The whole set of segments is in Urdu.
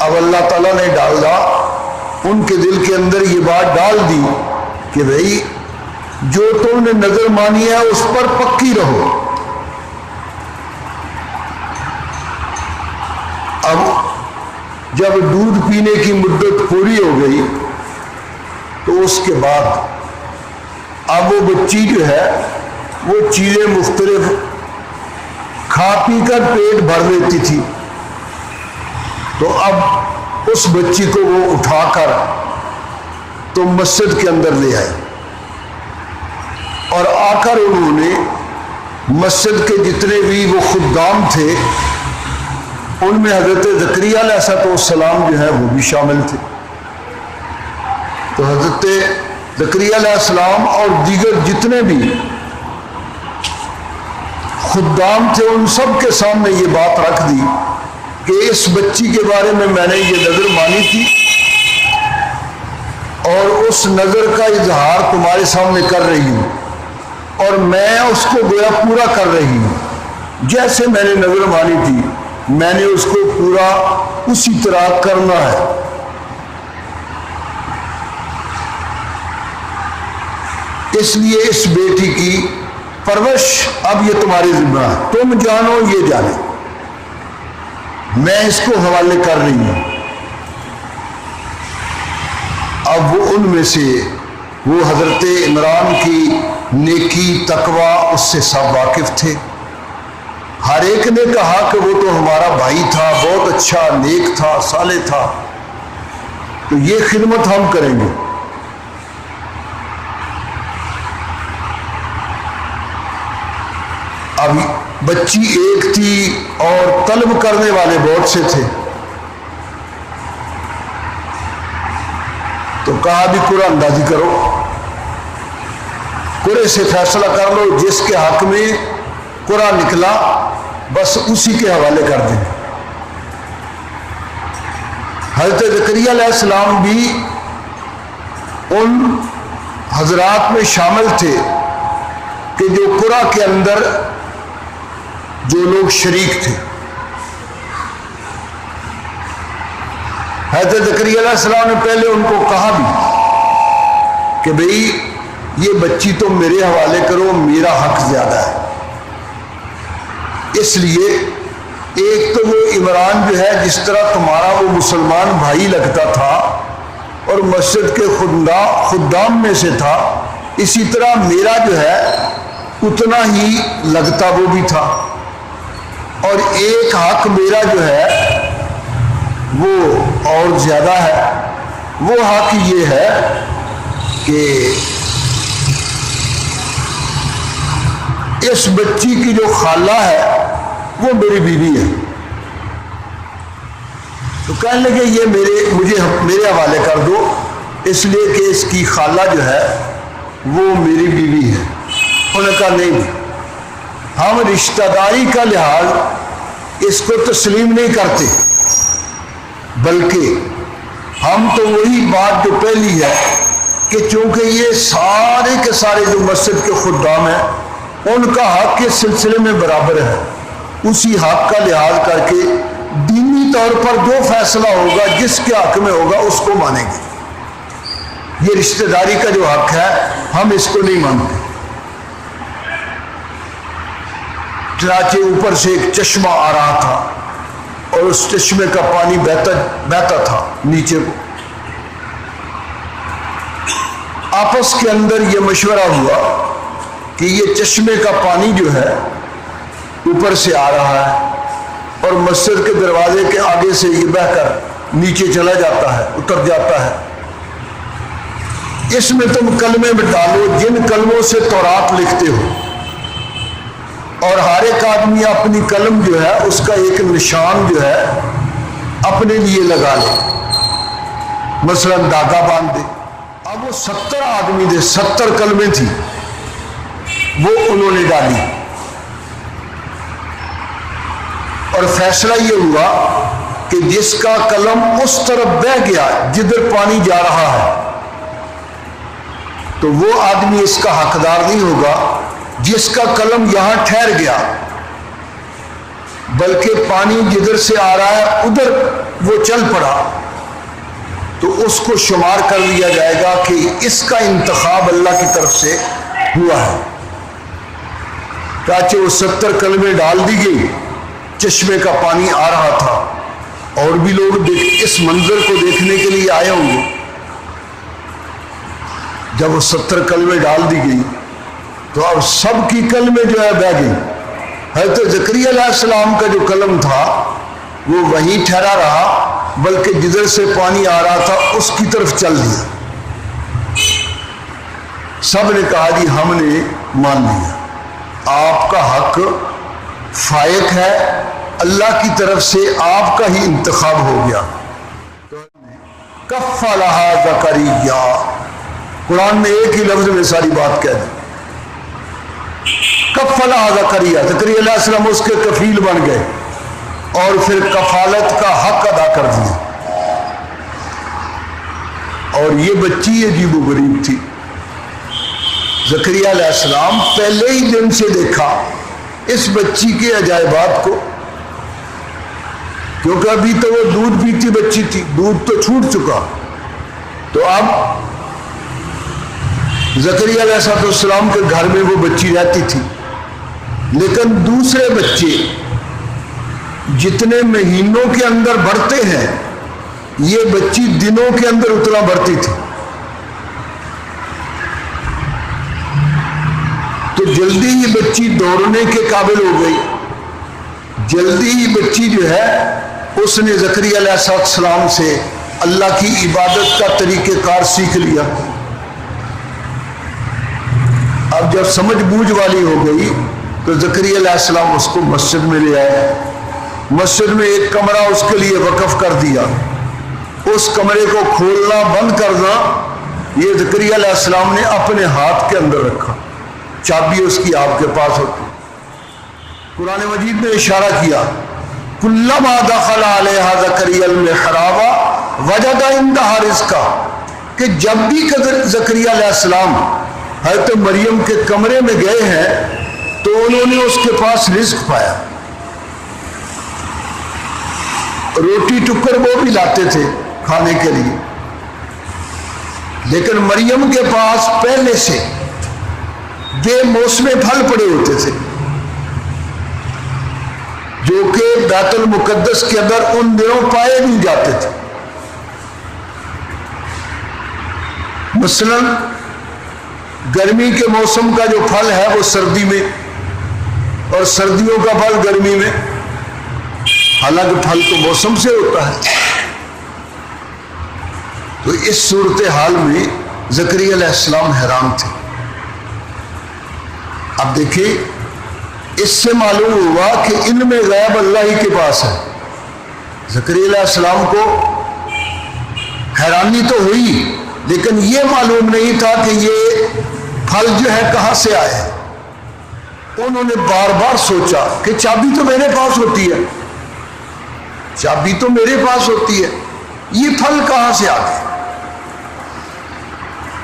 اب اللہ تعالیٰ نے ڈالا ان کے دل کے اندر یہ بات ڈال دی کہ بھئی جو تم نے نظر مانی ہے اس پر پکی رہو. اب جب دودھ پینے کی مدت پوری ہو گئی تو اس کے بعد اب وہ بچی جو ہے وہ چیزیں مختلف کھا پی کر پیٹ بھر لیتی تھی. تو اب اس بچی کو وہ اٹھا کر تو مسجد کے اندر لے آئے اور آ کر انہوں نے مسجد کے جتنے بھی وہ خدام تھے ان میں حضرت زکریا علیہ السلام جو ہے وہ بھی شامل تھے. تو حضرت زکریا علیہ السلام اور دیگر جتنے بھی خدام تھے ان سب کے سامنے یہ بات رکھ دی کہ اس بچی کے بارے میں نے یہ نظر مانی تھی اور اس نظر کا اظہار تمہارے سامنے کر رہی ہوں اور میں اس کو گویا پورا کر رہی ہوں. جیسے میں نے نظر مانی تھی میں نے اس کو پورا اسی طرح کرنا ہے. اس لیے اس بیٹی کی پرورش اب یہ تمہاری ذمہ ہے. تم جانو یہ جانے. میں اس کو حوالے کر رہی ہوں. اب وہ ان میں سے وہ حضرت عمران کی نیکی تقوی اس سے سب واقف تھے. ہر ایک نے کہا کہ وہ تو ہمارا بھائی تھا, بہت اچھا نیک تھا, صالح تھا, تو یہ خدمت ہم کریں گے. اب بچی ایک تھی اور طلب کرنے والے بہت سے تھے. تو کہا بھی قرآن اندازی کرو, قرے سے فیصلہ کر لو, جس کے حق میں قرآن نکلا بس اسی کے حوالے کر دیں. حضرت زکریا علیہ السلام بھی ان حضرات میں شامل تھے کہ جو قرآ کے اندر جو لوگ شریک تھے. حضرت زکریا علیہ السلام نے پہلے ان کو کہا بھی کہ بھئی یہ بچی تو میرے حوالے کرو, میرا حق زیادہ ہے. اس لیے ایک تو وہ عمران جو ہے جس طرح تمہارا وہ مسلمان بھائی لگتا تھا اور مسجد کے خدام میں سے تھا, اسی طرح میرا جو ہے اتنا ہی لگتا وہ بھی تھا. اور ایک حق میرا جو ہے وہ اور زیادہ ہے. وہ حق یہ ہے کہ اس بچی کی جو خالہ ہے وہ میری بیوی ہے. تو کہنے لگے یہ میرے حوالے کر دو, اس لیے کہ اس کی خالہ جو ہے وہ میری بیوی ہے. انہوں نے کہا نہیں, ہم رشتہ داری کا لحاظ اس کو تسلیم نہیں کرتے, بلکہ ہم تو وہی بات جو پہلی ہے کہ چونکہ یہ سارے کے سارے جو مسجد کے خدام ہیں ان کا حق اس سلسلے میں برابر ہے, اسی حق کا لحاظ کر کے دینی طور پر جو فیصلہ ہوگا جس کے حق میں ہوگا اس کو مانیں گے. یہ رشتہ داری کا جو حق ہے ہم اس کو نہیں مانتے. چنانچہ اوپر سے ایک چشمہ آ رہا تھا اور اس چشمے کا پانی بہتا تھا نیچے کو. آپس کے اندر یہ مشورہ ہوا کہ یہ چشمے کا پانی جو ہے اوپر سے آ رہا ہے اور مسجد کے دروازے کے آگے سے یہ بہہ کر نیچے چلا جاتا ہے, اتر جاتا ہے. اس میں تم کلمے میں ڈالو جن کلموں سے تورات لکھتے ہو, اور ہر ایک آدمی اپنی قلم جو ہے اس کا ایک نشان جو ہے اپنے لیے لگا لے, مثلا داغا باندھ دے. اب وہ 70 آدمی تھے, 70 کلمیں تھی, وہ انہوں نے ڈالی اور فیصلہ یہ ہوا کہ جس کا قلم اس طرف بہ گیا جدھر پانی جا رہا ہے تو وہ آدمی اس کا حقدار نہیں ہوگا جس کا قلم یہاں ٹھہر گیا, بلکہ پانی جدھر سے آ رہا ہے ادھر وہ چل پڑا تو اس کو شمار کر لیا جائے گا کہ اس کا انتخاب اللہ کی طرف سے ہوا ہے. چاچے وہ 70 کلمے ڈال دی گئی, چشمے کا پانی آ رہا تھا, اور بھی لوگ اس منظر کو دیکھنے کے لیے آئے ہوں گے. جب وہ 70 کلمے ڈال دی گئی تو اب سب کی کلمے جو ہے بہ گئی. حضرت زکریا علیہ السلام کا جو قلم تھا وہ وہیں ٹھہرا رہا, بلکہ جدھر سے پانی آ رہا تھا اس کی طرف چل دیا. سب نے کہا جی ہم نے مان لیا, آپ کا حق فائق ہے, اللہ کی طرف سے آپ کا ہی انتخاب ہو گیا. کفلھا زکریا, قرآن میں ایک ہی لفظ میں ساری بات کہہ دی. کفلھا زکریا, زکریا علیہ السلام اس کے کفیل بن گئے اور پھر کفالت کا حق ادا کر دیا. اور یہ بچی عجیب و غریب تھی. زکریا علیہ السلام پہلے ہی دن سے دیکھا اس بچی کے عجائبات کو, کیونکہ ابھی تو وہ دودھ پیتی بچی تھی, دودھ تو چھوٹ چکا. تو اب زکریا علیہ السلام کے گھر میں وہ بچی رہتی تھی, لیکن دوسرے بچے جتنے مہینوں کے اندر بڑھتے ہیں یہ بچی دنوں کے اندر اتنا بڑھتی تھی. تو جلدی ہی بچی دوڑنے کے قابل ہو گئی. جلدی ہی بچی جو ہے اس نے زکریا علیہ السلام سے اللہ کی عبادت کا طریقہ کار سیکھ لیا. اب جب سمجھ بوجھ والی ہو گئی تو زکریا علیہ السلام اس کو مسجد میں لے آئے. مسجد میں ایک کمرہ اس کے لیے وقف کر دیا. اس کمرے کو کھولنا بند کرنا یہ زکریا علیہ السلام نے اپنے ہاتھ کے اندر رکھا, چابی اس کی آپ کے پاس ہوتی. قرآن مجید نے اشارہ کیا کلما دخل علیہا زکریا المحراب وجد عندہا رزقا, کہ جب بھی زکریا علیہ السلام حضرت مریم کے کمرے میں گئے ہیں تو انہوں نے اس کے پاس رزق پایا. روٹی ٹکر وہ بھی لاتے تھے کھانے کے لیے, لیکن مریم کے پاس پہلے سے بے موسم پھل پڑے ہوتے تھے جو کہ بیت المقدس کے اندر ان دنوں پائے نہیں جاتے تھے. مثلا گرمی کے موسم کا جو پھل ہے وہ سردی میں, اور سردیوں کا پھل گرمی میں. حالانکہ پھل تو موسم سے ہوتا ہے. تو اس صورتحال میں زکریا علیہ السلام حیران تھے. اب دیکھیں اس سے معلوم ہوا کہ ان میں غیب اللہ ہی کے پاس ہے. زکریا علیہ السلام کو حیرانی تو ہوئی, لیکن یہ معلوم نہیں تھا کہ یہ پھل جو ہے کہاں سے آئے. انہوں نے بار بار سوچا کہ چابی تو میرے پاس ہوتی ہے, چابی تو میرے پاس ہوتی ہے, یہ پھل کہاں سے آ گئے.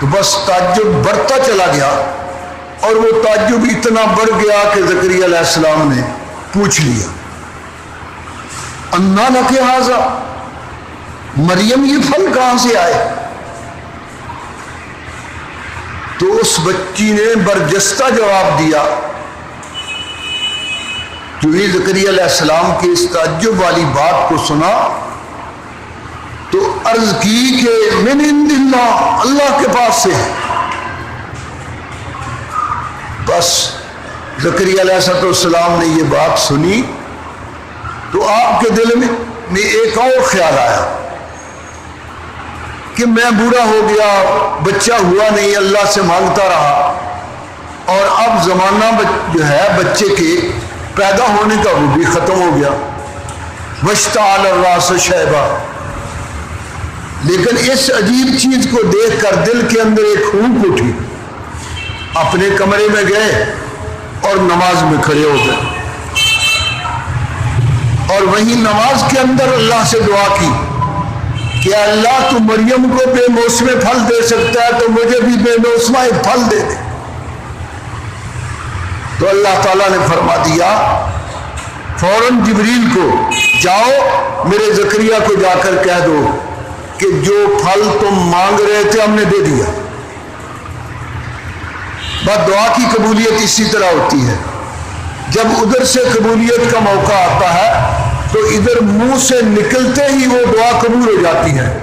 تو بس تعجب بڑھتا چلا گیا, اور وہ تعجب اتنا بڑھ گیا کہ زکریا علیہ السلام نے پوچھ لیا انا لک ھذا, مریم یہ پھل کہاں سے آئے. تو اس بچی نے برجستہ جواب دیا. جو ہی زکریا علیہ السلام کی اس تعجب والی بات کو سنا تو عرض کی کہ من عند اللہ, اللہ کے پاس سے ہے. بس زکریا علیہ السلام نے یہ بات سنی تو آپ کے دل میں ایک اور خیال آیا کہ میں بوڑھا ہو گیا, بچہ ہوا نہیں, اللہ سے مانگتا رہا, اور اب زمانہ جو ہے بچے کے پیدا ہونے کا وہ بھی ختم ہو گیا. واشتعل الراس شیبا, لیکن اس عجیب چیز کو دیکھ کر دل کے اندر ایک پھونک اٹھی. اپنے کمرے میں گئے اور نماز میں کھڑے ہو گئے, اور وہیں نماز کے اندر اللہ سے دعا کی کہ اللہ تو مریم کو بے موسم پھل دے سکتا ہے تو مجھے بھی بے موسم ایک پھل دے دے. تو اللہ تعالیٰ نے فرما دیا, فوراً جبریل کو جاؤ میرے زکریا کو جا کر کہہ دو کہ جو پھل تم مانگ رہے تھے ہم نے دے دیا۔ بس دعا کی قبولیت اسی طرح ہوتی ہے، جب ادھر سے قبولیت کا موقع آتا ہے تو ادھر منہ سے نکلتے ہی وہ دعا قبول ہو جاتی ہے۔